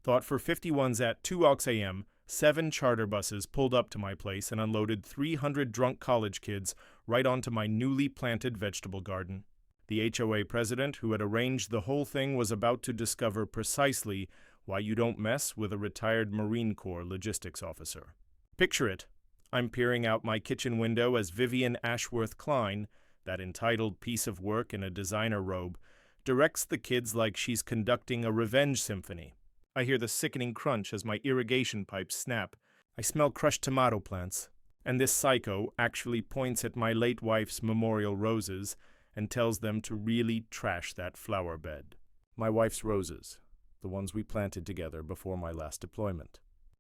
Thought for 51s at 2 a.m., 7 charter buses pulled up to my place and unloaded 300 drunk college kids right onto my newly planted vegetable garden. The HOA president who had arranged the whole thing was about to discover precisely why you don't mess with a retired Marine Corps logistics officer. Picture it. I'm peering out my kitchen window as Vivian Ashworth Klein, that entitled piece of work in a designer robe, directs the kids like she's conducting a revenge symphony. I hear the sickening crunch as my irrigation pipes snap. I smell crushed tomato plants. And this psycho actually points at my late wife's memorial roses and tells them to really trash that flower bed. My wife's roses, the ones we planted together before my last deployment.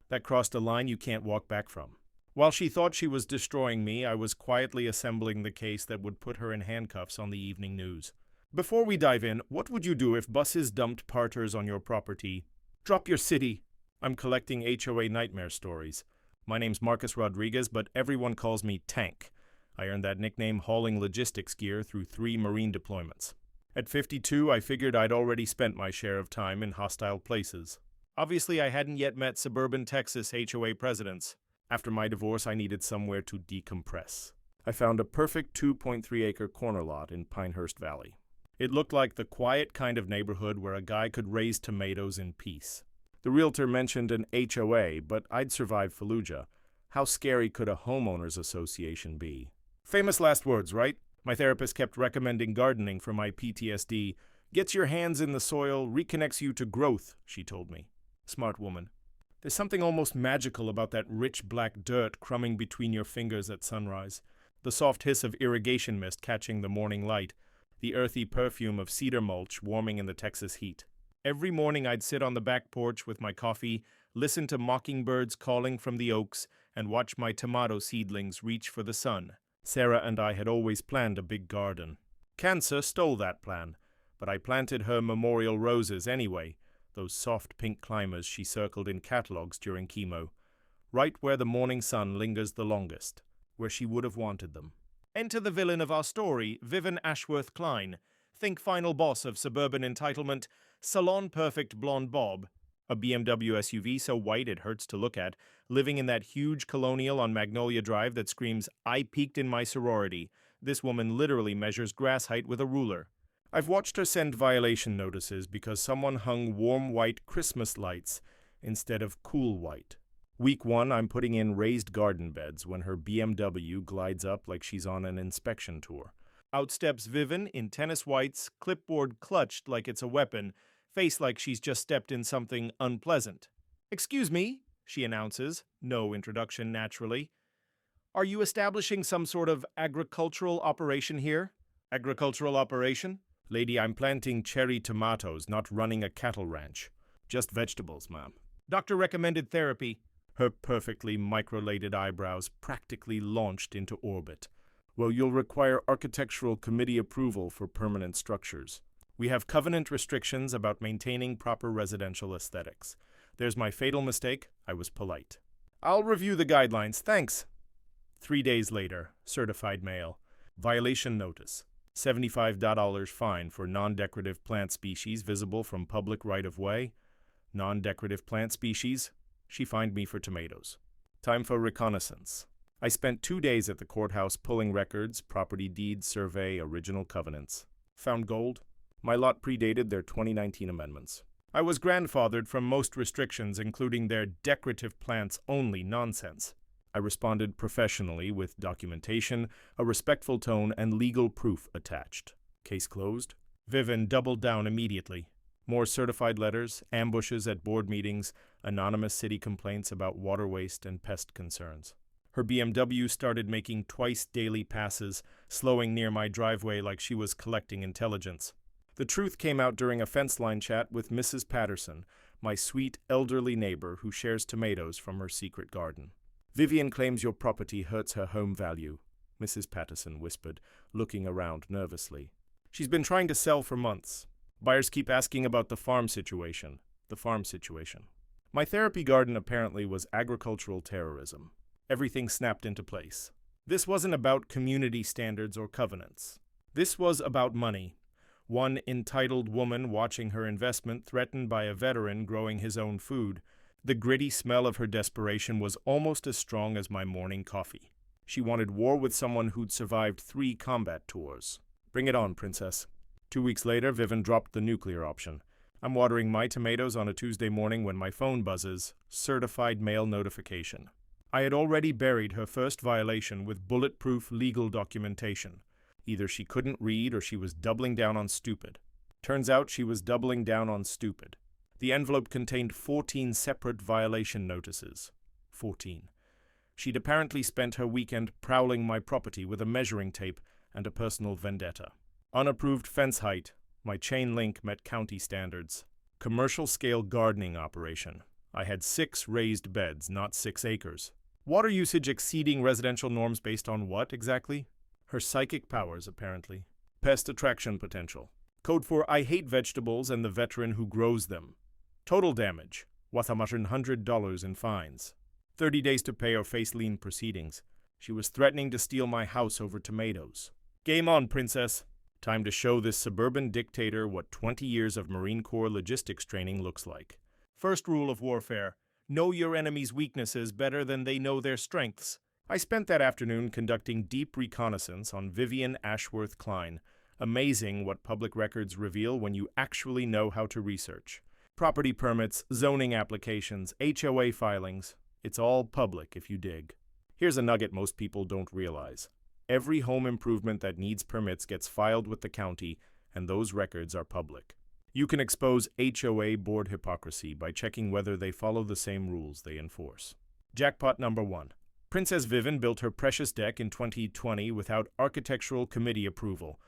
That crossed a line you can't walk back from. While she thought she was destroying me, I was quietly assembling the case that would put her in handcuffs on the evening news. Before we dive in, what would you do if buses dumped partiers on your property? Drop your city. I'm collecting HOA nightmare stories. My name's Marcus Rodriguez, but everyone calls me Tank. I earned that nickname hauling logistics gear through 3 Marine deployments. At 52, I figured I'd already spent my share of time in hostile places. Obviously, I hadn't yet met suburban Texas HOA presidents. After my divorce, I needed somewhere to decompress. I found a perfect 2.3-acre corner lot in Pinehurst Valley. It looked like the quiet kind of neighborhood where a guy could raise tomatoes in peace. The realtor mentioned an HOA, but I'd survived Fallujah. How scary could a homeowners association be? Famous last words, right? My therapist kept recommending gardening for my PTSD. Gets your hands in the soil, reconnects you to growth, she told me. Smart woman. There's something almost magical about that rich black dirt crumbing between your fingers at sunrise. The soft hiss of irrigation mist catching the morning light. The earthy perfume of cedar mulch warming in the Texas heat. Every morning I'd sit on the back porch with my coffee, listen to mockingbirds calling from the oaks, and watch my tomato seedlings reach for the sun. Sarah and I had always planned a big garden. Cancer stole that plan, but I planted her memorial roses anyway, those soft pink climbers she circled in catalogs during chemo, right where the morning sun lingers the longest, where she would have wanted them. Enter the villain of our story, Vivian Ashworth Klein. Think final boss of suburban entitlement, salon-perfect blonde Bob, a BMW SUV so white it hurts to look at, living in that huge colonial on Magnolia Drive that screams, "I peaked in my sorority." This woman literally measures grass height with a ruler. I've watched her send violation notices because someone hung warm white Christmas lights instead of cool white. Week 1, I'm putting in raised garden beds when her BMW glides up like she's on an inspection tour. Out steps Vivian in tennis whites, clipboard clutched like it's a weapon, face like she's just stepped in something unpleasant. "Excuse me," she announces, no introduction naturally. "Are you establishing some sort of agricultural operation here?" "Agricultural operation? Lady, I'm planting cherry tomatoes, not running a cattle ranch. Just vegetables, ma'am." "Doctor recommended therapy." Her perfectly microlated eyebrows practically launched into orbit. "Well, you'll require architectural committee approval for permanent structures. We have covenant restrictions about maintaining proper residential aesthetics. There's my fatal mistake. I was polite. I'll review the guidelines, thanks." 3 days later, certified mail. Violation notice. $75 fine for non-decorative plant species visible from public right-of-way. Non-decorative plant species. She fined me for tomatoes. Time for reconnaissance. I spent 2 days at the courthouse pulling records, property deeds, survey, original covenants. Found gold. My lot predated their 2019 amendments. I was grandfathered from most restrictions, including their decorative plants only nonsense. I responded professionally with documentation, a respectful tone, and legal proof attached. Case closed. Vivian doubled down immediately. More certified letters, ambushes at board meetings, anonymous city complaints about water waste and pest concerns. Her BMW started making twice-daily passes, slowing near my driveway like she was collecting intelligence. The truth came out during a fence line chat with Mrs. Patterson, my sweet elderly neighbor who shares tomatoes from her secret garden. "Vivian claims your property hurts her home value," Mrs. Patterson whispered, looking around nervously. "She's been trying to sell for months. Buyers keep asking about the farm situation. My therapy garden apparently was agricultural terrorism. Everything snapped into place. This wasn't about community standards or covenants. This was about money. One entitled woman watching her investment threatened by a veteran growing his own food. The gritty smell of her desperation was almost as strong as my morning coffee. She wanted war with someone who'd survived 3 combat tours. Bring it on, princess. 2 weeks later, Vivian dropped the nuclear option. I'm watering my tomatoes on a Tuesday morning when my phone buzzes. Certified mail notification. I had already buried her first violation with bulletproof legal documentation. Either she couldn't read or she was doubling down on stupid. Turns out she was doubling down on stupid. The envelope contained 14 separate violation notices. 14. She'd apparently spent her weekend prowling my property with a measuring tape and a personal vendetta. Unapproved fence height. My chain link met county standards. Commercial-scale gardening operation. I had 6 raised beds, not 6 acres. Water usage exceeding residential norms based on what, exactly? Her psychic powers, apparently. Pest attraction potential. Code for I hate vegetables and the veteran who grows them. Total damage. $100 in fines. 30 days to pay or face lien proceedings. She was threatening to steal my house over tomatoes. Game on, princess. Time to show this suburban dictator what 20 years of Marine Corps logistics training looks like. First rule of warfare. Know your enemy's weaknesses better than they know their strengths. I spent that afternoon conducting deep reconnaissance on Vivian Ashworth Klein. Amazing what public records reveal when you actually know how to research. Property permits, zoning applications, HOA filings. It's all public if you dig. Here's a nugget most people don't realize. Every home improvement that needs permits gets filed with the county, and those records are public. You can expose HOA board hypocrisy by checking whether they follow the same rules they enforce. Jackpot number 1. Princess Vivian built her precious deck in 2020 without architectural committee approval,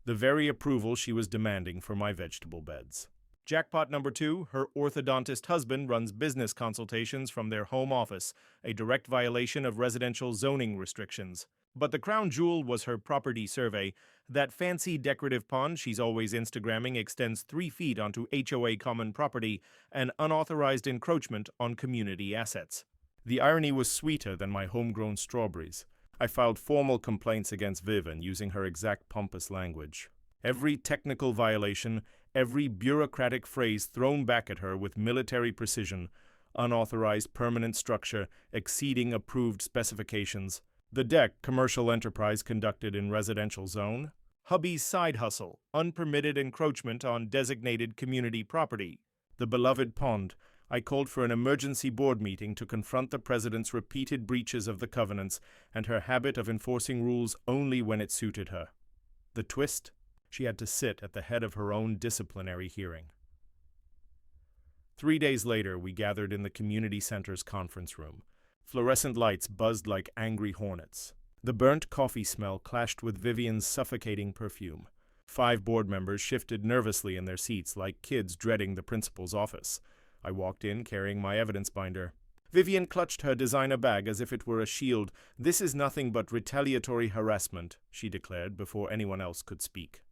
the very approval she was demanding for my vegetable beds. Jackpot number 2, her orthodontist husband runs business consultations from their home office, a direct violation of residential zoning restrictions. But the crown jewel was her property survey. That fancy decorative pond she's always Instagramming extends 3 feet onto HOA common property, an unauthorized encroachment on community assets. The irony was sweeter than my homegrown strawberries. I filed formal complaints against Vivian using her exact pompous language. Every technical violation, every bureaucratic phrase thrown back at her with military precision, unauthorized permanent structure, exceeding approved specifications. The deck, commercial enterprise conducted in residential zone. Hubby's side hustle, unpermitted encroachment on designated community property. The beloved pond. I called for an emergency board meeting to confront the president's repeated breaches of the covenants and her habit of enforcing rules only when it suited her. The twist? She had to sit at the head of her own disciplinary hearing. 3 days later, we gathered in the community center's conference room. Fluorescent lights buzzed like angry hornets. The burnt coffee smell clashed with Vivian's suffocating perfume. 5 board members shifted nervously in their seats like kids dreading the principal's office. I walked in carrying my evidence binder. Vivian clutched her designer bag as if it were a shield. "This is nothing but retaliatory harassment," she declared before anyone else could speak.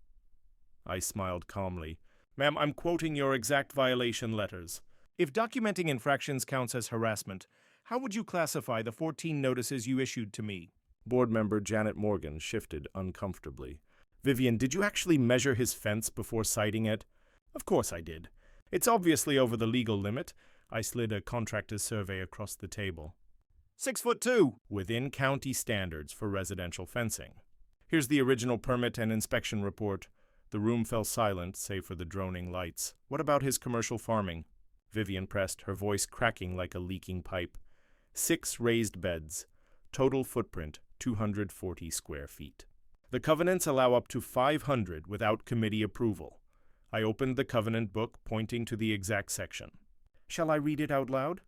I smiled calmly. "Ma'am, I'm quoting your exact violation letters. If documenting infractions counts as harassment, how would you classify the 14 notices you issued to me?" Board member Janet Morgan shifted uncomfortably. "Vivian, did you actually measure his fence before citing it?" "Of course I did. It's obviously over the legal limit." I slid a contractor's survey across the table. 6'2", within county standards for residential fencing. "Here's the original permit and inspection report." The room fell silent, save for the droning lights. "What about his commercial farming?" Vivian pressed, her voice cracking like a leaking pipe. 6 raised beds. Total footprint, 240 square feet. The covenants allow up to 500 without committee approval. I opened the covenant book, pointing to the exact section. "Shall I read it out loud?"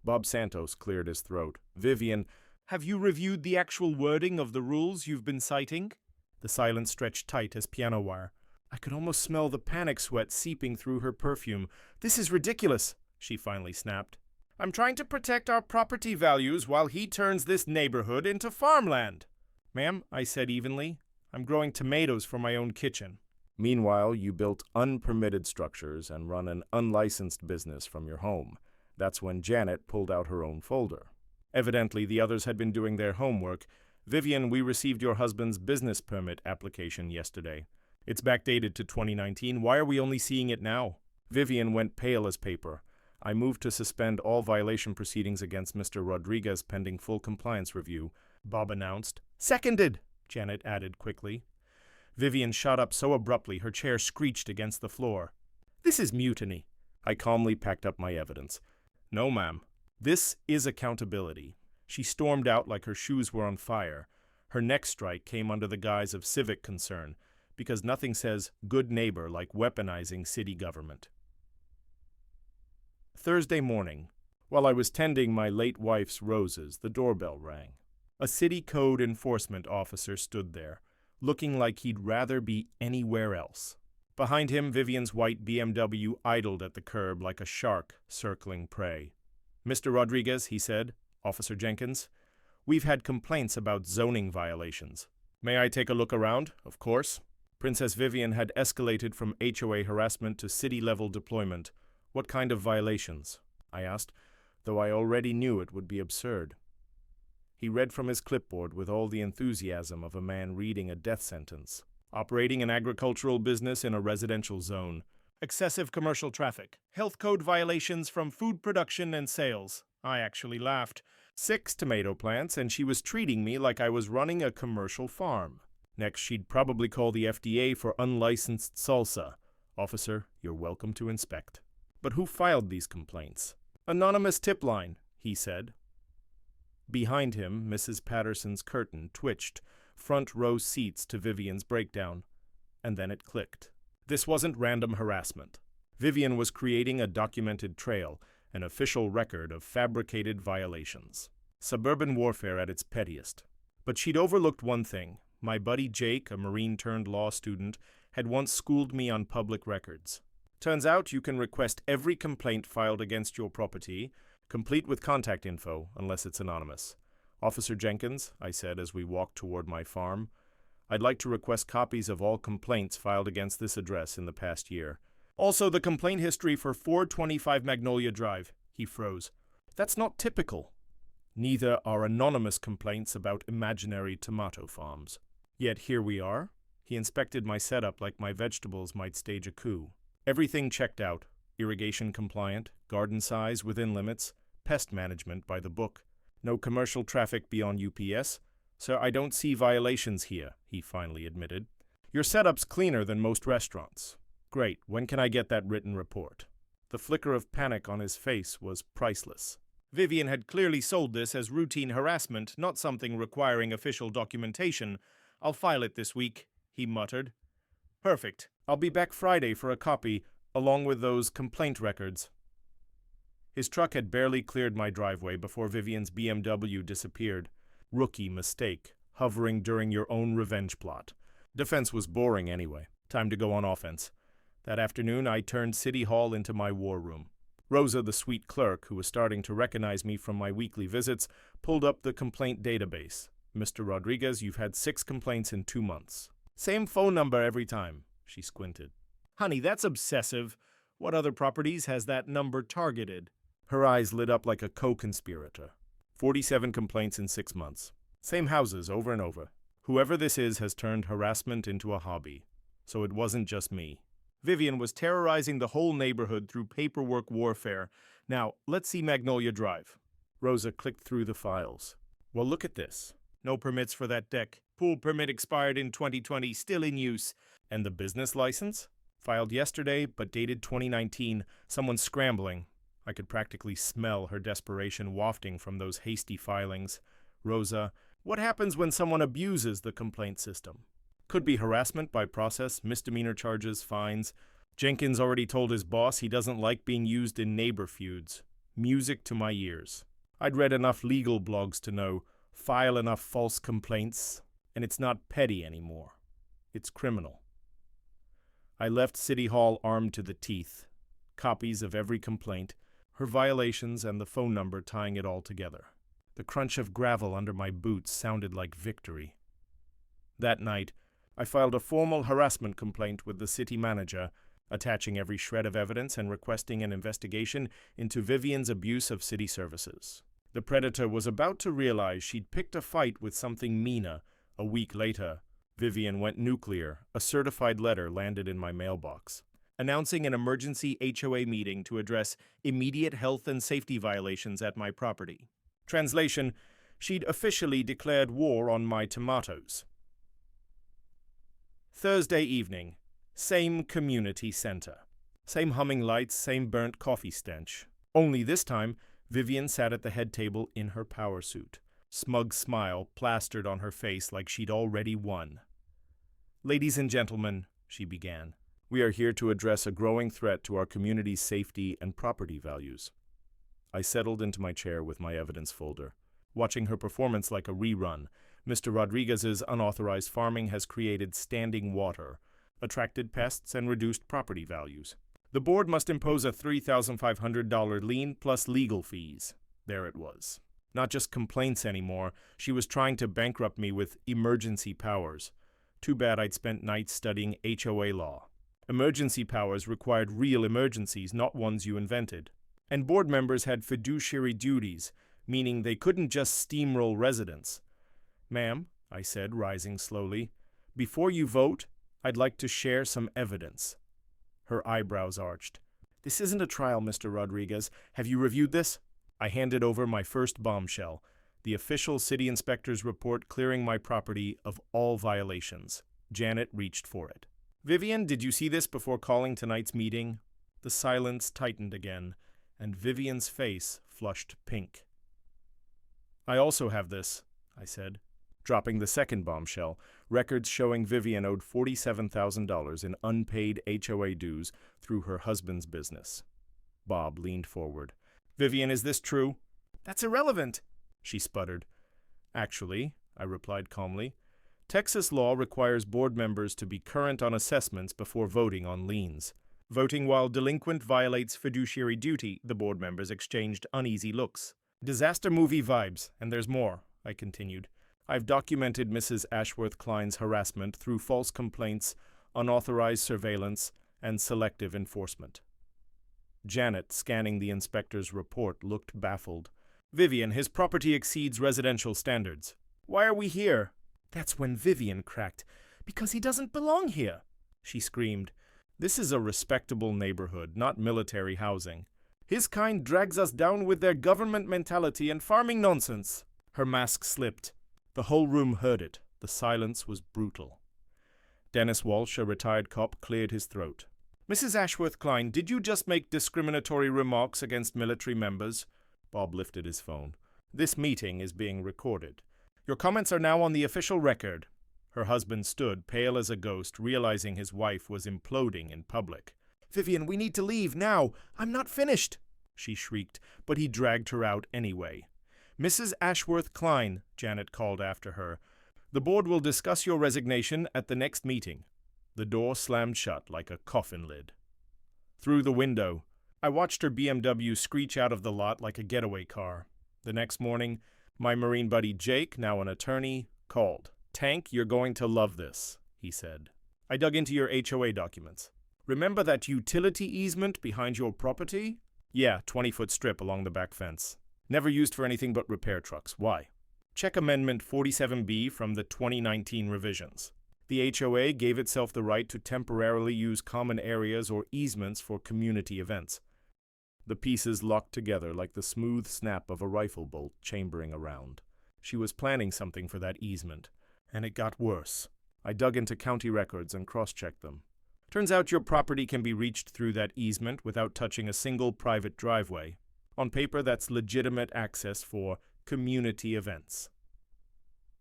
Bob Santos cleared his throat. "Vivian, have you reviewed the actual wording of the rules you've been citing?" The silence stretched tight as piano wire. I could almost smell the panic sweat seeping through her perfume. "This is ridiculous," she finally snapped. "I'm trying to protect our property values while he turns this neighborhood into farmland." "Ma'am," I said evenly, "I'm growing tomatoes for my own kitchen." Meanwhile, you built unpermitted structures and run an unlicensed business from your home. That's when Janet pulled out her own folder. Evidently, the others had been doing their homework. "Vivian, we received your husband's business permit application yesterday. It's backdated to 2019. Why are we only seeing it now? Vivian went pale as paper. I moved to suspend all violation proceedings against Mr. Rodriguez pending full compliance review, Bob announced. Seconded, Janet added quickly. Vivian shot up so abruptly her chair screeched against the floor. This is mutiny. I calmly packed up my evidence. No, ma'am. This is accountability. She stormed out like her shoes were on fire. Her next strike came under the guise of civic concern, because nothing says good neighbor like weaponizing city government. Thursday morning, while I was tending my late wife's roses, the doorbell rang. A city code enforcement officer stood there, looking like he'd rather be anywhere else. Behind him, Vivian's white BMW idled at the curb like a shark circling prey. Mr. Rodriguez, he said, Officer Jenkins, we've had complaints about zoning violations. May I take a look around? Of course. Princess Vivian had escalated from HOA harassment to city-level deployment. What kind of violations? I asked, though I already knew it would be absurd. He read from his clipboard with all the enthusiasm of a man reading a death sentence. Operating an agricultural business in a residential zone. Excessive commercial traffic. Health code violations from food production and sales. I actually laughed. 6 tomato plants, and she was treating me like I was running a commercial farm. Next, she'd probably call the FDA for unlicensed salsa. Officer, you're welcome to inspect. But who filed these complaints? Anonymous tip line, he said. Behind him, Mrs. Patterson's curtain twitched, front row seats to Vivian's breakdown, and then it clicked. This wasn't random harassment. Vivian was creating a documented trail, an official record of fabricated violations. Suburban warfare at its pettiest. But she'd overlooked one thing. My buddy Jake, a Marine-turned-law student, had once schooled me on public records. Turns out you can request every complaint filed against your property, complete with contact info, unless it's anonymous. Officer Jenkins, I said as we walked toward my farm, I'd like to request copies of all complaints filed against this address in the past year. Also the complaint history for 425 Magnolia Drive. He froze. That's not typical. Neither are anonymous complaints about imaginary tomato farms. Yet here we are. He inspected my setup like my vegetables might stage a coup. Everything checked out. Irrigation compliant, garden size within limits, pest management by the book. No commercial traffic beyond UPS. Sir, I don't see violations here, he finally admitted. Your setup's cleaner than most restaurants. Great, when can I get that written report? The flicker of panic on his face was priceless. Vivian had clearly sold this as routine harassment, not something requiring official documentation. I'll file it this week, he muttered. Perfect. I'll be back Friday for a copy, along with those complaint records. His truck had barely cleared my driveway before Vivian's BMW disappeared. Rookie mistake, hovering during your own revenge plot. Defense was boring anyway. Time to go on offense. That afternoon, I turned City Hall into my war room. Rosa, the sweet clerk, who was starting to recognize me from my weekly visits, pulled up the complaint database. Mr. Rodriguez, you've had 6 complaints in 2 months. Same phone number every time, she squinted. Honey, that's obsessive. What other properties has that number targeted? Her eyes lit up like a co-conspirator. 47 complaints in 6 months. Same houses over and over. Whoever this is has turned harassment into a hobby. So it wasn't just me. Vivian was terrorizing the whole neighborhood through paperwork warfare. Now, let's see Magnolia Drive. Rosa clicked through the files. Well, look at this. No permits for that deck. Pool permit expired in 2020, still in use. And the business license? Filed yesterday, but dated 2019. Someone scrambling. I could practically smell her desperation wafting from those hasty filings. Rosa, what happens when someone abuses the complaint system? Could be harassment by process, misdemeanor charges, fines. Jenkins already told his boss he doesn't like being used in neighbor feuds. Music to my ears. I'd read enough legal blogs to know, file enough false complaints, and it's not petty anymore. It's criminal. I left City Hall armed to the teeth. Copies of every complaint, her violations and the phone number tying it all together. The crunch of gravel under my boots sounded like victory. That night, I filed a formal harassment complaint with the city manager, attaching every shred of evidence and requesting an investigation into Vivian's abuse of city services. The predator was about to realize she'd picked a fight with something meaner a week later, Vivian went nuclear. A certified letter landed in my mailbox, announcing an emergency HOA meeting to address immediate health and safety violations at my property. Translation: she'd officially declared war on my tomatoes. Thursday evening. Same community center. Same humming lights, same burnt coffee stench. Only this time, Vivian sat at the head table in her power suit. Smug smile plastered on her face like she'd already won. "Ladies and gentlemen," she began, "we are here to address a growing threat to our community's safety and property values." I settled into my chair with my evidence folder. Watching her performance like a rerun, Mr. Rodriguez's unauthorized farming has created standing water, attracted pests, and reduced property values. The board must impose a $3,500 lien plus legal fees. There it was. Not just complaints anymore. She was trying to bankrupt me with emergency powers. Too bad I'd spent nights studying HOA law. Emergency powers required real emergencies, not ones you invented. And board members had fiduciary duties, meaning they couldn't just steamroll residents. "Ma'am," I said, rising slowly, "before you vote, I'd like to share some evidence." Her eyebrows arched. "This isn't a trial, Mr. Rodriguez. Have you reviewed this?" I handed over my first bombshell, the official city inspector's report clearing my property of all violations. Janet reached for it. "Vivian, did you see this before calling tonight's meeting?" The silence tightened again, and Vivian's face flushed pink. "I also have this," I said, dropping the second bombshell, records showing Vivian owed $47,000 in unpaid HOA dues through her husband's business. Bob leaned forward. "Vivian, is this true?" "That's irrelevant," she sputtered. "Actually," I replied calmly, "Texas law requires board members to be current on assessments before voting on liens. Voting while delinquent violates fiduciary duty." The board members exchanged uneasy looks. "Disaster movie vibes, and there's more," I continued. "I've documented Mrs. Ashworth Klein's harassment through false complaints, unauthorized surveillance, and selective enforcement." Janet, scanning the inspector's report, looked baffled. "Vivian, his property exceeds residential standards. Why are we here?" That's when Vivian cracked. "Because he doesn't belong here," she screamed. "This is a respectable neighborhood, not military housing. His kind drags us down with their government mentality and farming nonsense." Her mask slipped. The whole room heard it. The silence was brutal. Dennis Walsh, a retired cop, cleared his throat. "Mrs. Ashworth Klein, did you just make discriminatory remarks against military members?" Bob lifted his phone. "This meeting is being recorded. Your comments are now on the official record." Her husband stood, pale as a ghost, realizing his wife was imploding in public. "Vivian, we need to leave, now! I'm not finished!" she shrieked, but he dragged her out anyway. "Mrs. Ashworth Klein," Janet called after her, "the board will discuss your resignation at the next meeting." The door slammed shut like a coffin lid. Through the window, I watched her BMW screech out of the lot like a getaway car. The next morning, my Marine buddy Jake, now an attorney, called. "Tank, you're going to love this," he said. "I dug into your HOA documents. Remember that utility easement behind your property?" "Yeah, 20-foot strip along the back fence. Never used for anything but repair trucks. Why?" "Check Amendment 47B from the 2019 revisions. The HOA gave itself the right to temporarily use common areas or easements for community events." The pieces locked together like the smooth snap of a rifle bolt chambering around. She was planning something for that easement, and it got worse. I dug into county records and cross-checked them. Turns out your property can be reached through that easement without touching a single private driveway. On paper, that's legitimate access for community events.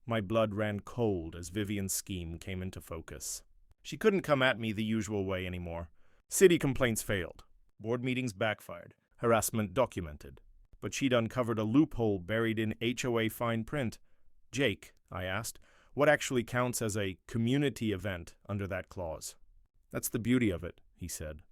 My blood ran cold as Vivian's scheme came into focus. She couldn't come at me the usual way anymore. City complaints failed. Board meetings backfired. Harassment documented. But she'd uncovered a loophole buried in HOA fine print. "Jake," I asked, "what actually counts as a community event under that clause?" "That's the beauty of it," he said.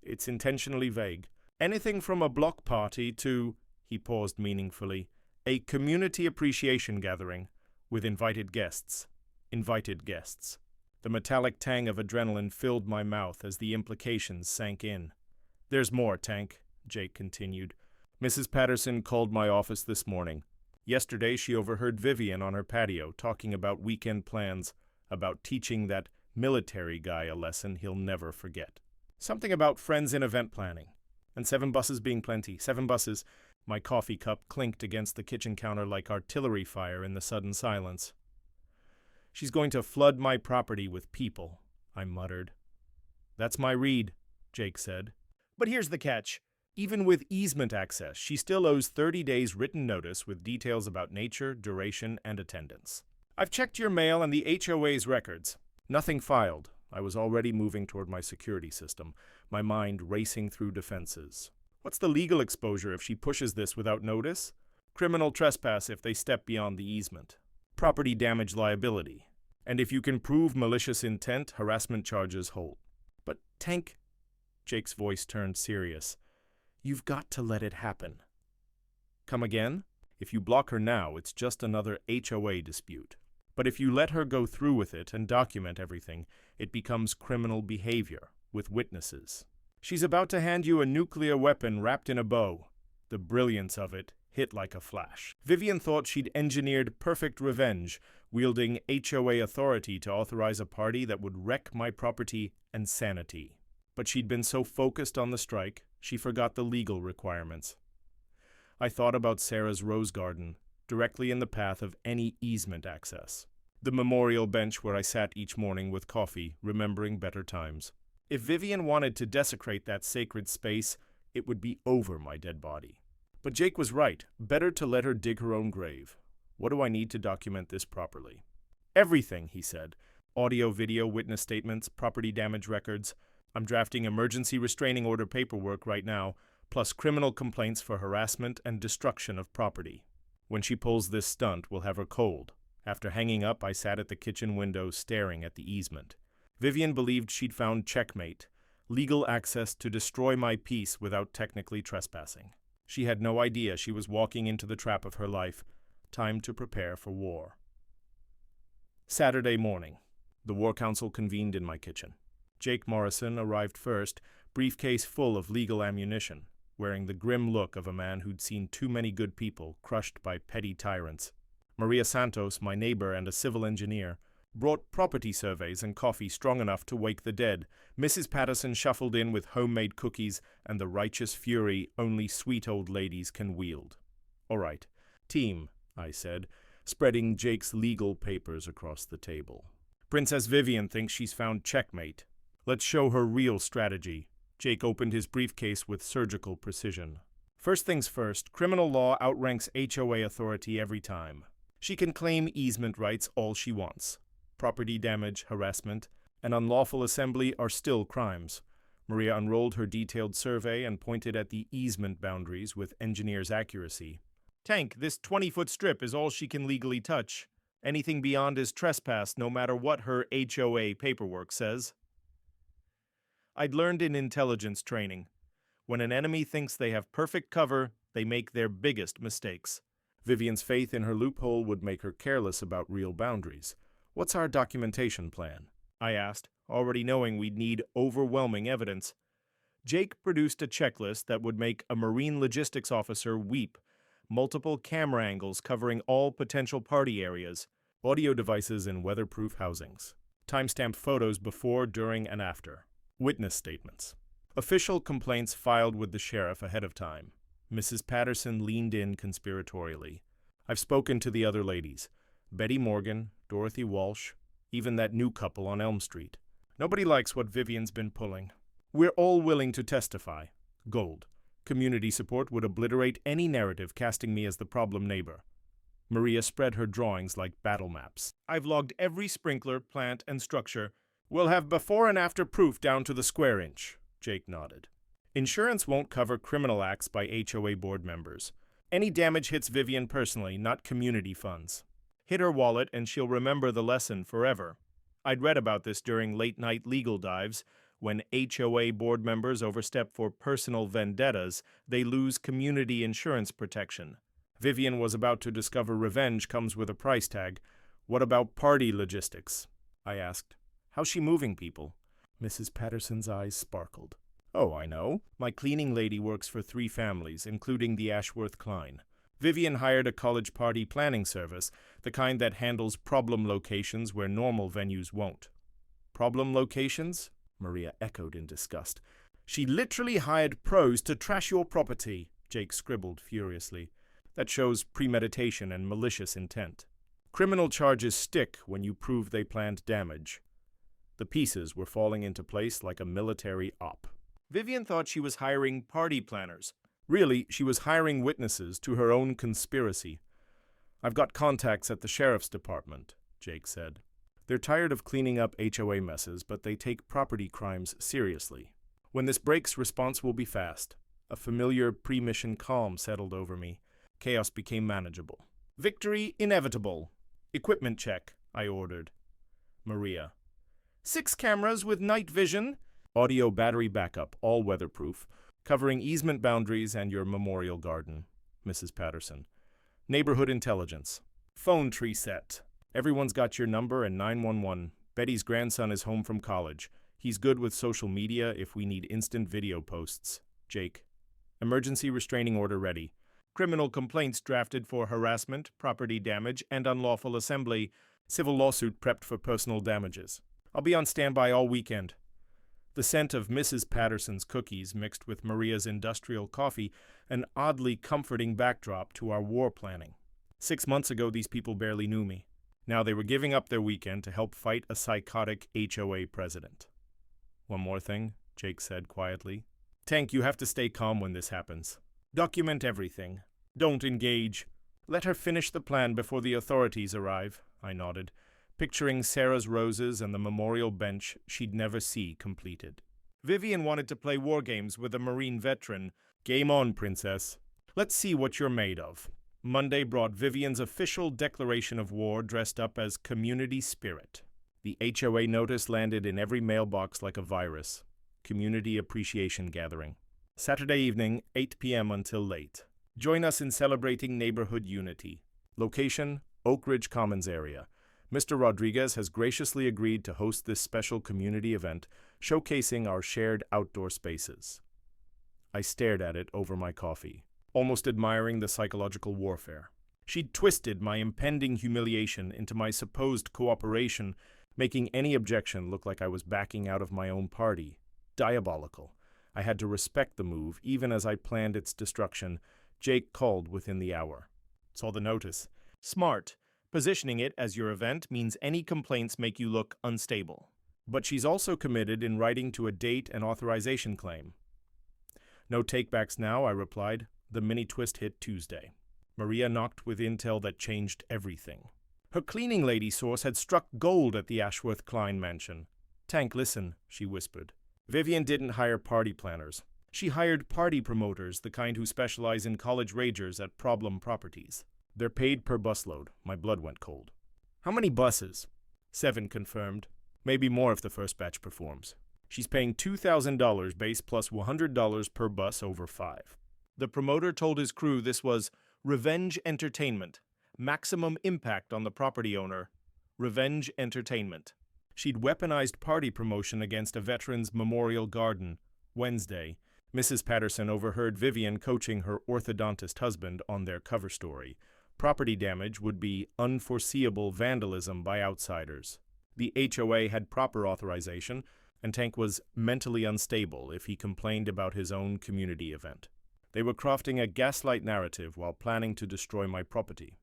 "It's intentionally vague. Anything from a block party to," he paused meaningfully, "a community appreciation gathering with invited guests." Invited guests. The metallic tang of adrenaline filled my mouth as the implications sank in. "There's more, Tank," Jake continued. "Mrs. Patterson called my office this morning. Yesterday she overheard Vivian on her patio talking about weekend plans. about teaching that military guy a lesson he'll never forget. Something about friends in event planning. And 7 buses being plenty. 7 buses. My coffee cup clinked against the kitchen counter like artillery fire in the sudden silence. She's going to flood my property with people, I muttered. That's my read, Jake said. But here's the catch. Even with easement access, she still owes 30 days written notice with details about nature, duration, and attendance. I've checked your mail and the HOA's records. Nothing filed. I was already moving toward my security system, my mind racing through defenses. What's the legal exposure if she pushes this without notice? Criminal trespass if they step beyond the easement. Property damage liability. And if you can prove malicious intent, harassment charges hold. But Tank, Jake's voice turned serious. You've got to let it happen. Come again? If you block her now, it's just another HOA dispute. But if you let her go through with it and document everything, it becomes criminal behavior, with witnesses. She's about to hand you a nuclear weapon wrapped in a bow. The brilliance of it hit like a flash. Vivian thought she'd engineered perfect revenge, wielding HOA authority to authorize a party that would wreck my property and sanity. But she'd been so focused on the strike, she forgot the legal requirements. I thought about Sarah's rose garden, directly in the path of any easement access. The memorial bench where I sat each morning with coffee, remembering better times. If Vivian wanted to desecrate that sacred space, it would be over my dead body. But Jake was right. Better to let her dig her own grave. What do I need to document this properly? Everything, he said. Audio, video, witness statements, property damage records. I'm drafting emergency restraining order paperwork right now, plus criminal complaints for harassment and destruction of property. When she pulls this stunt, we'll have her cold. After hanging up, I sat at the kitchen window staring at the easement. Vivian believed she'd found checkmate, legal access to destroy my peace without technically trespassing. She had no idea she was walking into the trap of her life. Time to prepare for war. Saturday morning. The War Council convened in my kitchen. Jake Morrison arrived first, briefcase full of legal ammunition, wearing the grim look of a man who'd seen too many good people crushed by petty tyrants. Maria Santos, my neighbor and a civil engineer, brought property surveys and coffee strong enough to wake the dead. Mrs. Patterson shuffled in with homemade cookies and the righteous fury only sweet old ladies can wield. All right, team, I said, spreading Jake's legal papers across the table. Princess Vivian thinks she's found checkmate. Let's show her real strategy. Jake opened his briefcase with surgical precision. First things first, criminal law outranks HOA authority every time. She can claim easement rights all she wants. Property damage, harassment, and unlawful assembly are still crimes. Maria unrolled her detailed survey and pointed at the easement boundaries with engineer's accuracy. Tank, this 20-foot strip is all she can legally touch. Anything beyond is trespass, no matter what her HOA paperwork says. I'd learned in intelligence training. When an enemy thinks they have perfect cover, they make their biggest mistakes. Vivian's faith in her loophole would make her careless about real boundaries. What's our documentation plan? I asked, already knowing we'd need overwhelming evidence. Jake produced a checklist that would make a marine logistics officer weep. Multiple camera angles covering all potential party areas, audio devices in weatherproof housings, timestamped photos before, during, and after, witness statements, official complaints filed with the sheriff ahead of time. Mrs. Patterson leaned in conspiratorially. I've spoken to the other ladies, Betty Morgan, Dorothy Walsh, even that new couple on Elm Street. Nobody likes what Vivian's been pulling. We're all willing to testify. Gold. Community support would obliterate any narrative casting me as the problem neighbor. Maria spread her drawings like battle maps. I've logged every sprinkler, plant, and structure. We'll have before and after proof down to the square inch. Jake nodded. Insurance won't cover criminal acts by HOA board members. Any damage hits Vivian personally, not community funds. Hit her wallet and she'll remember the lesson forever. I'd read about this during late-night legal dives. When HOA board members overstep for personal vendettas, they lose community insurance protection. Vivian was about to discover revenge comes with a price tag. What about party logistics? I asked. How's she moving people? Mrs. Patterson's eyes sparkled. Oh, I know. My cleaning lady works for 3 families, including the Ashworth Klein. Vivian hired a college party planning service. the kind that handles problem locations where normal venues won't. Problem locations? Maria echoed in disgust. She literally hired pros to trash your property, Jake scribbled furiously. That shows premeditation and malicious intent. Criminal charges stick when you prove they planned damage. The pieces were falling into place like a military op. Vivian thought she was hiring party planners. Really, she was hiring witnesses to her own conspiracy. I've got contacts at the sheriff's department, Jake said. They're tired of cleaning up HOA messes, but they take property crimes seriously. When this breaks, response will be fast. A familiar pre-mission calm settled over me. Chaos became manageable. Victory inevitable. Equipment check, I ordered. Maria. 6 cameras with night vision. Audio battery backup, all weatherproof, covering easement boundaries and your memorial garden. Mrs. Patterson. Neighborhood intelligence. Phone tree set. Everyone's got your number and 911. Betty's grandson is home from college. He's good with social media if we need instant video posts. Jake. Emergency restraining order ready. Criminal complaints drafted for harassment, property damage, and unlawful assembly. Civil lawsuit prepped for personal damages. I'll be on standby all weekend. The scent of Mrs. Patterson's cookies mixed with Maria's industrial coffee, an oddly comforting backdrop to our war planning. 6 months ago, these people barely knew me. Now they were giving up their weekend to help fight a psychotic HOA president. One more thing, Jake said quietly. Tank, you have to stay calm when this happens. Document everything. Don't engage. Let her finish the plan before the authorities arrive, I nodded, picturing Sarah's roses and the memorial bench she'd never see completed. Vivian wanted to play war games with a Marine veteran. Game on, princess. Let's see what you're made of. Monday brought Vivian's official declaration of war dressed up as community spirit. The HOA notice landed in every mailbox like a virus. Community appreciation gathering. Saturday evening, 8 p.m. until late. Join us in celebrating neighborhood unity. Location, Oak Ridge Commons area. Mr. Rodriguez has graciously agreed to host this special community event, showcasing our shared outdoor spaces. I stared at it over my coffee, almost admiring the psychological warfare. She'd twisted my impending humiliation into my supposed cooperation, making any objection look like I was backing out of my own party. Diabolical. I had to respect the move, even as I planned its destruction. Jake called within the hour. Saw the notice. Smart. Positioning it as your event means any complaints make you look unstable. But she's also committed in writing to a date and authorization claim. No takebacks now, I replied. The mini-twist hit Tuesday. Maria knocked with intel that changed everything. Her cleaning lady source had struck gold at the Ashworth Klein mansion. Tank, listen, she whispered. Vivian didn't hire party planners. She hired party promoters, the kind who specialize in college ragers at problem properties. They're paid per busload. My blood went cold. How many buses? 7 confirmed. Maybe more if the first batch performs. She's paying $2,000 base plus $100 per bus over 5. The promoter told his crew this was revenge entertainment. Maximum impact on the property owner. Revenge entertainment. She'd weaponized party promotion against a veteran's memorial garden. Wednesday, Mrs. Patterson overheard Vivian coaching her orthodontist husband on their cover story. Property damage would be unforeseeable vandalism by outsiders. The HOA had proper authorization, and Tank was mentally unstable if he complained about his own community event. They were crafting a gaslight narrative while planning to destroy my property.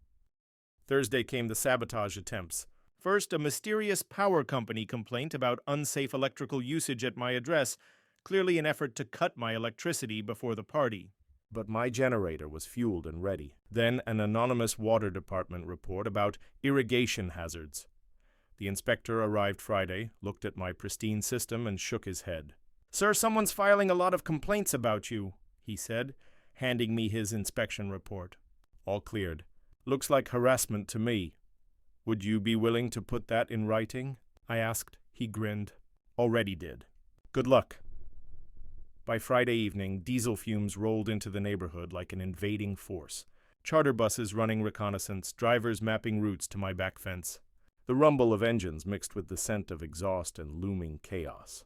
Thursday came the sabotage attempts. First, a mysterious power company complaint about unsafe electrical usage at my address, clearly an effort to cut my electricity before the party. But my generator was fueled and ready. Then an anonymous water department report about irrigation hazards. The inspector arrived Friday, looked at my pristine system, and shook his head. Sir, someone's filing a lot of complaints about you, he said, handing me his inspection report. All cleared. Looks like harassment to me. Would you be willing to put that in writing? I asked. He grinned. Already did. Good luck. By Friday evening, diesel fumes rolled into the neighborhood like an invading force. Charter buses running reconnaissance, drivers mapping routes to my back fence. The rumble of engines mixed with the scent of exhaust and looming chaos.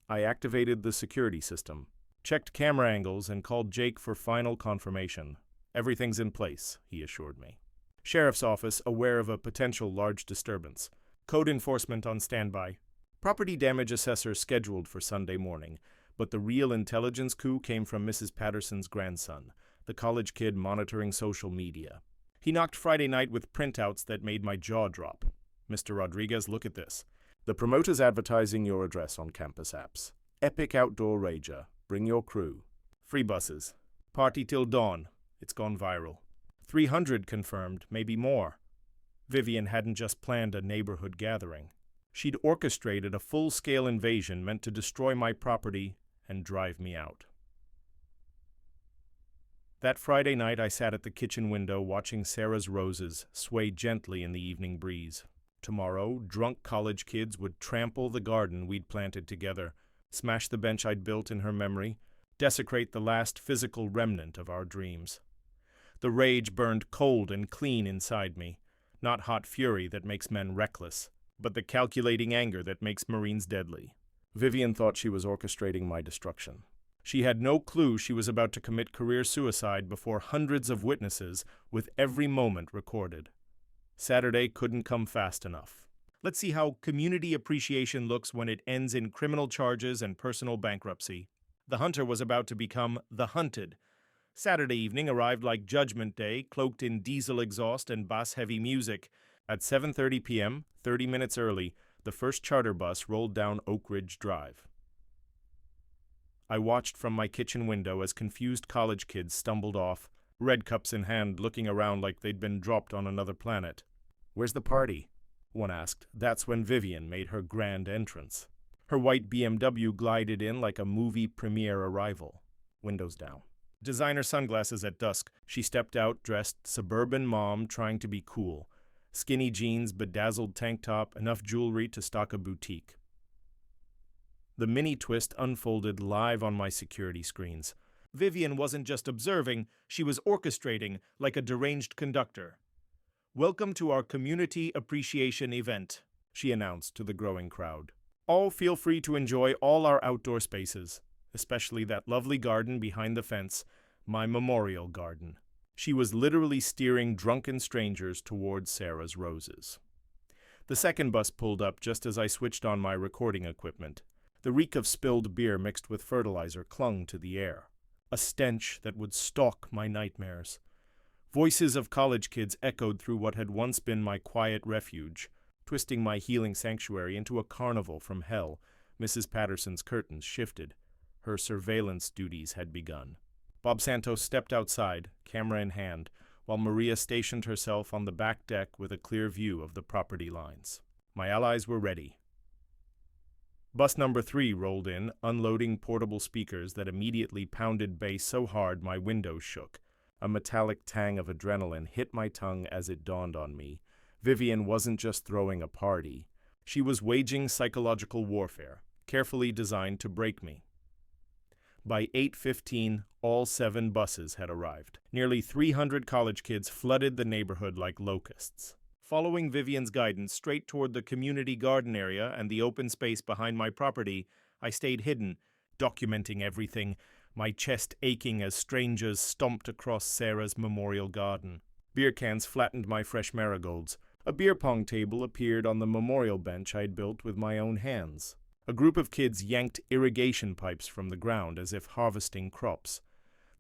I activated the security system, checked camera angles, and called Jake for final confirmation. Everything's in place, he assured me. Sheriff's office aware of a potential large disturbance. Code enforcement on standby. Property damage assessor scheduled for Sunday morning, but the real intelligence coup came from Mrs. Patterson's grandson, the college kid monitoring social media. He knocked Friday night with printouts that made my jaw drop. Mr. Rodriguez, look at this. The promoter's advertising your address on campus apps. Epic outdoor rager. Bring your crew. Free buses. Party till dawn. It's gone viral. 300 confirmed, maybe more. Vivian hadn't just planned a neighborhood gathering. She'd orchestrated a full-scale invasion meant to destroy my property and drive me out. That Friday night, I sat at the kitchen window watching Sarah's roses sway gently in the evening breeze. Tomorrow, drunk college kids would trample the garden we'd planted together, smash the bench I'd built in her memory, desecrate the last physical remnant of our dreams. The rage burned cold and clean inside me, not hot fury that makes men reckless, but the calculating anger that makes Marines deadly. Vivian thought she was orchestrating my destruction. She had no clue she was about to commit career suicide before hundreds of witnesses, with every moment recorded. Saturday couldn't come fast enough. Let's see how community appreciation looks when it ends in criminal charges and personal bankruptcy. The hunter was about to become the hunted. Saturday evening arrived like Judgment Day, cloaked in diesel exhaust and bass-heavy music. At 7:30 p.m., 30 minutes early, the first charter bus rolled down Oak Ridge Drive. I watched from my kitchen window as confused college kids stumbled off, red cups in hand, looking around like they'd been dropped on another planet. "Where's the party?" one asked. That's when Vivian made her grand entrance. Her white BMW glided in like a movie premiere arrival, windows down. Designer sunglasses at dusk, she stepped out dressed suburban mom trying to be cool. Skinny jeans, bedazzled tank top, enough jewelry to stock a boutique. The mini twist unfolded live on my security screens. Vivian wasn't just observing, she was orchestrating like a deranged conductor. "Welcome to our community appreciation event," she announced to the growing crowd. "All feel free to enjoy all our outdoor spaces, especially that lovely garden behind the fence, my memorial garden." She was literally steering drunken strangers towards Sarah's roses. The second bus pulled up just as I switched on my recording equipment. The reek of spilled beer mixed with fertilizer clung to the air, a stench that would stalk my nightmares. Voices of college kids echoed through what had once been my quiet refuge, twisting my healing sanctuary into a carnival from hell. Mrs. Patterson's curtains shifted. Her surveillance duties had begun. Bob Santos stepped outside, camera in hand, while Maria stationed herself on the back deck with a clear view of the property lines. My allies were ready. Bus number 3 rolled in, unloading portable speakers that immediately pounded bass so hard my windows shook. A metallic tang of adrenaline hit my tongue as it dawned on me. Vivian wasn't just throwing a party. She was waging psychological warfare, carefully designed to break me. By 8:15, all 7 buses had arrived. Nearly 300 college kids flooded the neighborhood like locusts. Following Vivian's guidance straight toward the community garden area and the open space behind my property, I stayed hidden, documenting everything, my chest aching as strangers stomped across Sarah's memorial garden. Beer cans flattened my fresh marigolds. A beer pong table appeared on the memorial bench I'd built with my own hands. A group of kids yanked irrigation pipes from the ground as if harvesting crops.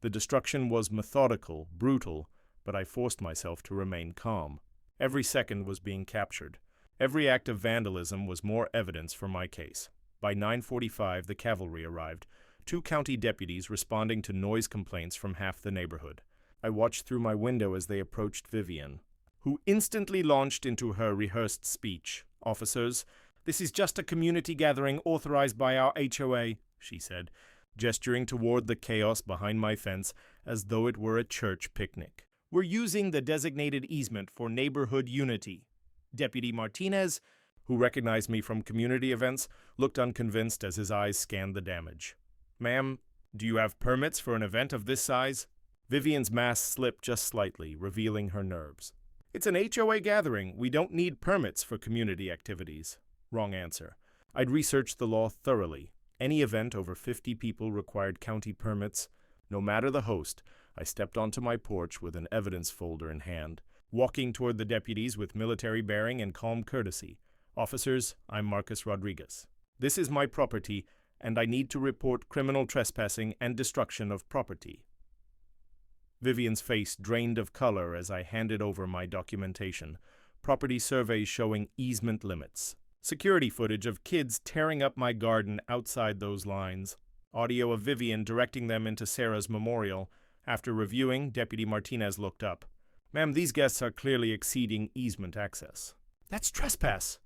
The destruction was methodical, brutal, but I forced myself to remain calm. Every second was being captured. Every act of vandalism was more evidence for my case. By 9:45, the cavalry arrived, 2 county deputies responding to noise complaints from half the neighborhood. I watched through my window as they approached Vivian, who instantly launched into her rehearsed speech. "Officers, this is just a community gathering authorized by our HOA," she said, gesturing toward the chaos behind my fence as though it were a church picnic. "We're using the designated easement for neighborhood unity." Deputy Martinez, who recognized me from community events, looked unconvinced as his eyes scanned the damage. "Ma'am, do you have permits for an event of this size?" Vivian's mask slipped just slightly, revealing her nerves. "It's an HOA gathering. We don't need permits for community activities." Wrong answer. I'd researched the law thoroughly. Any event over 50 people required county permits. No matter the host, I stepped onto my porch with an evidence folder in hand. walking toward the deputies with military bearing and calm courtesy. "Officers, I'm Marcus Rodriguez. This is my property, and I need to report criminal trespassing and destruction of property." Vivian's face drained of color as I handed over my documentation. Property surveys showing easement limits. Security footage of kids tearing up my garden outside those lines. Audio of Vivian directing them into Sarah's memorial. After reviewing, Deputy Martinez looked up. "Ma'am, these guests are clearly exceeding easement access." "That's trespass."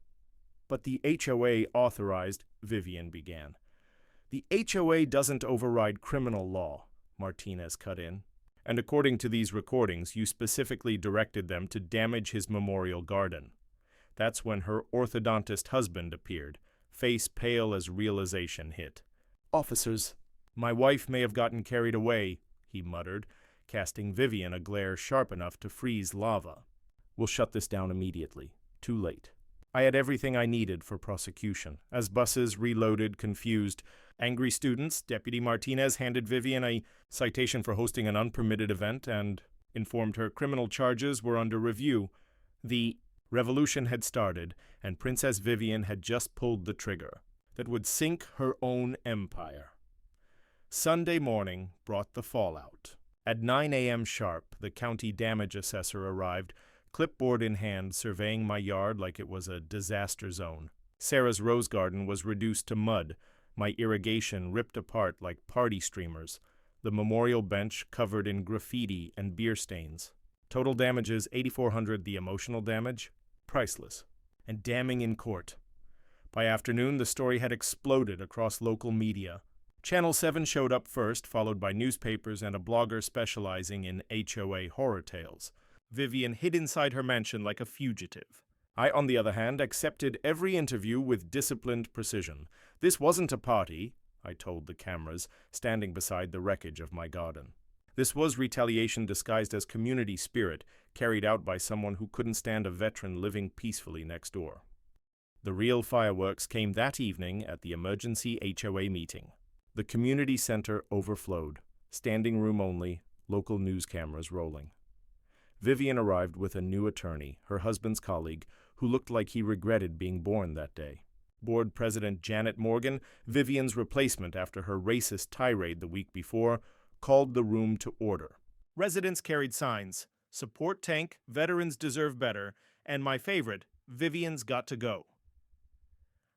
"But the HOA authorized," Vivian began. "The HOA doesn't override criminal law," Martinez cut in. "And according to these recordings, you specifically directed them to damage his memorial garden." That's when her orthodontist husband appeared, face pale as realization hit. "Officers, my wife may have gotten carried away," he muttered, casting Vivian a glare sharp enough to freeze lava. "We'll shut this down immediately. Too late." I had everything I needed for prosecution. As buses reloaded, confused, angry students, Deputy Martinez handed Vivian a citation for hosting an unpermitted event and informed her criminal charges were under review. The revolution had started, and Princess Vivian had just pulled the trigger that would sink her own empire. Sunday morning brought the fallout. At 9 a.m. sharp, the county damage assessor arrived, clipboard in hand, surveying my yard like it was a disaster zone. Sarah's rose garden was reduced to mud, my irrigation ripped apart like party streamers, the memorial bench covered in graffiti and beer stains. Total damages $8,400. The emotional damage? Priceless. And damning in court. By afternoon, the story had exploded across local media. Channel 7 showed up first, followed by newspapers and a blogger specializing in HOA horror tales. Vivian hid inside her mansion like a fugitive. I, on the other hand, accepted every interview with disciplined precision. This wasn't a party, I told the cameras, standing beside the wreckage of my garden. This was retaliation disguised as community spirit, carried out by someone who couldn't stand a veteran living peacefully next door. The real fireworks came that evening at the emergency HOA meeting. The community center overflowed, standing room only, local news cameras rolling. Vivian arrived with a new attorney, her husband's colleague, who looked like he regretted being born that day. Board President Janet Morgan, Vivian's replacement after her racist tirade the week before, called the room to order. Residents carried signs, "Support Tank, Veterans Deserve Better," and my favorite, "Vivian's Got to Go."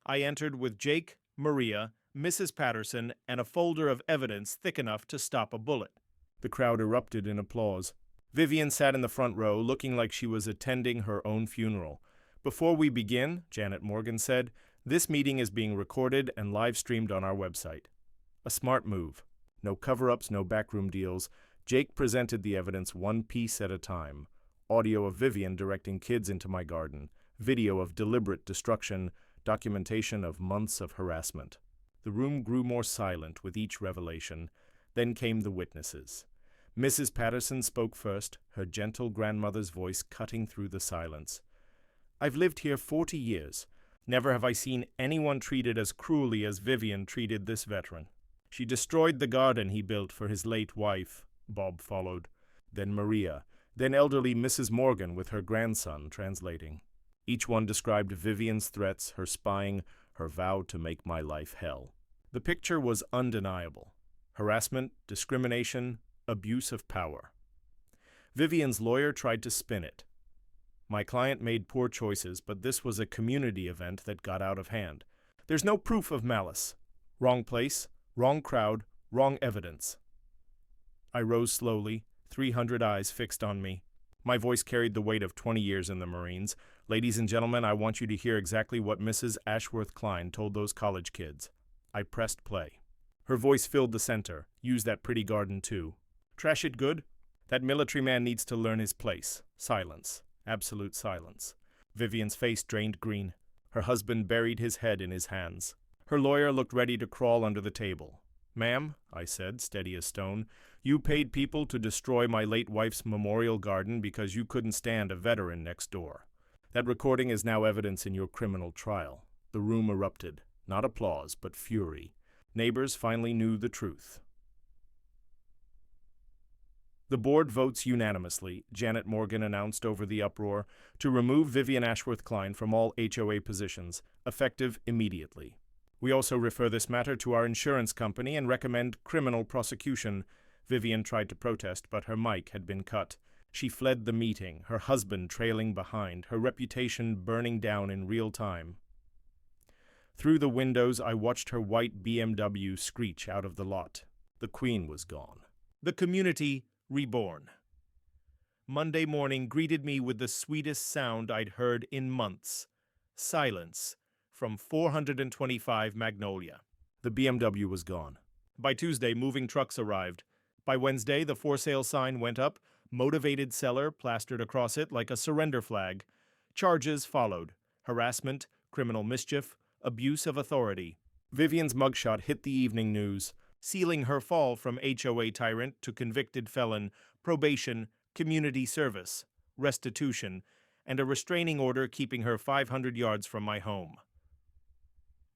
I entered with Jake, Maria, Mrs. Patterson, and a folder of evidence thick enough to stop a bullet. The crowd erupted in applause. Vivian sat in the front row, looking like she was attending her own funeral. "Before we begin," Janet Morgan said, "this meeting is being recorded and live-streamed on our website." A smart move. No cover-ups, no backroom deals. Jake presented the evidence one piece at a time. Audio of Vivian directing kids into my garden. Video of deliberate destruction. Documentation of months of harassment. The room grew more silent with each revelation. Then came the witnesses. Mrs. Patterson spoke first, her gentle grandmother's voice cutting through the silence. "I've lived here 40 years. Never have I seen anyone treated as cruelly as Vivian treated this veteran. She destroyed the garden he built for his late wife," Bob followed. Then Maria, then elderly Mrs. Morgan with her grandson translating. Each one described Vivian's threats, her spying, her vow to make my life hell. The picture was undeniable. Harassment, discrimination, abuse of power. Vivian's lawyer tried to spin it. My client made poor choices, but this was a community event that got out of hand. There's no proof of malice. Wrong place, wrong crowd, wrong evidence. I rose slowly, 300 eyes fixed on me. My voice carried the weight of 20 years in the Marines. "Ladies and gentlemen, I want you to hear exactly what Mrs. Ashworth Klein told those college kids." I pressed play. Her voice filled the center. "Use that pretty garden too. Trash it good? That military man needs to learn his place." Silence. Absolute silence. Vivian's face drained green. Her husband buried his head in his hands. Her lawyer looked ready to crawl under the table. "Ma'am," I said, steady as stone, "you paid people to destroy my late wife's memorial garden because you couldn't stand a veteran next door. That recording is now evidence in your criminal trial." The room erupted. Not applause, but fury. Neighbors finally knew the truth. The board votes unanimously, Janet Morgan announced over the uproar, to remove Vivian Ashworth Klein from all HOA positions, effective immediately. We also refer this matter to our insurance company and recommend criminal prosecution. Vivian tried to protest, but her mic had been cut. She fled the meeting, her husband trailing behind, her reputation burning down in real time. Through the windows, I watched her white BMW screech out of the lot. The Queen was gone. The community reborn. Monday morning greeted me with the sweetest sound I'd heard in months. Silence from 425 Magnolia. The BMW was gone. By Tuesday, moving trucks arrived. By Wednesday, the for sale sign went up, motivated seller plastered across it like a surrender flag. Charges followed: harassment, criminal mischief, abuse of authority. Vivian's mugshot hit the evening news, sealing her fall from HOA tyrant to convicted felon, probation, community service, restitution, and a restraining order keeping her 500 yards from my home.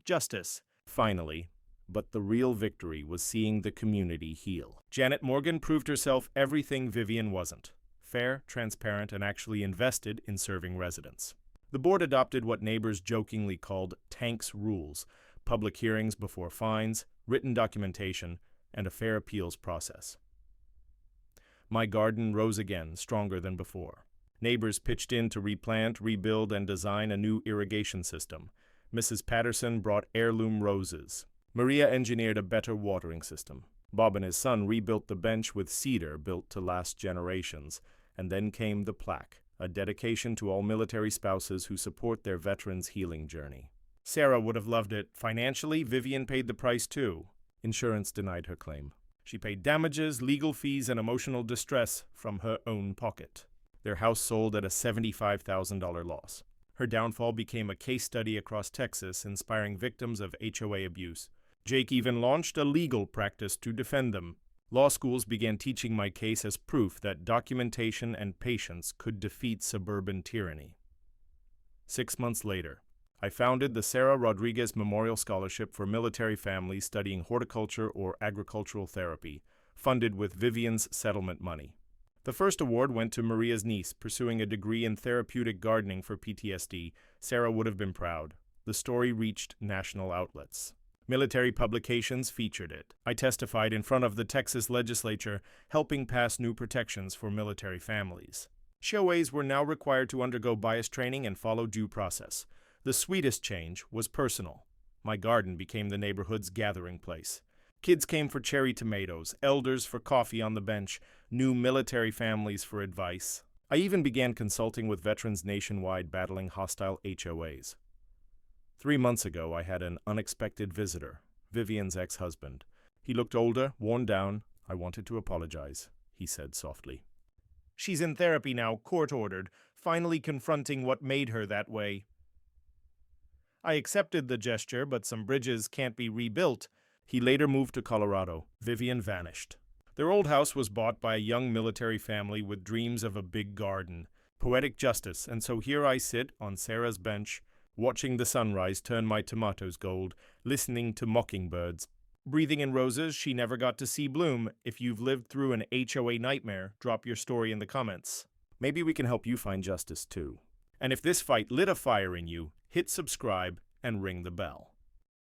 Justice, finally. But the real victory was seeing the community heal. Janet Morgan proved herself everything Vivian wasn't: fair, transparent, and actually invested in serving residents. The board adopted what neighbors jokingly called Tank's rules: public hearings before fines, written documentation, and a fair appeals process. My garden rose again, stronger than before. Neighbors pitched in to replant, rebuild, and design a new irrigation system. Mrs. Patterson brought heirloom roses. Maria engineered a better watering system. Bob and his son rebuilt the bench with cedar built to last generations. And then came the plaque, a dedication to all military spouses who support their veterans' healing journey. Sarah would have loved it. Financially, Vivian paid the price too. Insurance denied her claim. She paid damages, legal fees, and emotional distress from her own pocket. Their house sold at a $75,000 loss. Her downfall became a case study across Texas, inspiring victims of HOA abuse. Jake even launched a legal practice to defend them. Law schools began teaching my case as proof that documentation and patience could defeat suburban tyranny. 6 months later, I founded the Sarah Rodriguez Memorial Scholarship for military families studying horticulture or agricultural therapy, funded with Vivian's settlement money. The first award went to Maria's niece, pursuing a degree in therapeutic gardening for PTSD. Sarah would have been proud. The story reached national outlets. Military publications featured it. I testified in front of the Texas legislature, helping pass new protections for military families. HOAs were now required to undergo bias training and follow due process. The sweetest change was personal. My garden became the neighborhood's gathering place. Kids came for cherry tomatoes, elders for coffee on the bench, new military families for advice. I even began consulting with veterans nationwide battling hostile HOAs. 3 months ago, I had an unexpected visitor, Vivian's ex-husband. He looked older, worn down. I wanted to apologize, he said softly. She's in therapy now, court-ordered, finally confronting what made her that way. I accepted the gesture, but some bridges can't be rebuilt. He later moved to Colorado. Vivian vanished. Their old house was bought by a young military family with dreams of a big garden. Poetic justice, and so here I sit on Sarah's bench, watching the sunrise turn my tomatoes gold, listening to mockingbirds. Breathing in roses she never got to see bloom. If you've lived through an HOA nightmare, drop your story in the comments. Maybe we can help you find justice too. And if this fight lit a fire in you, hit subscribe and ring the bell.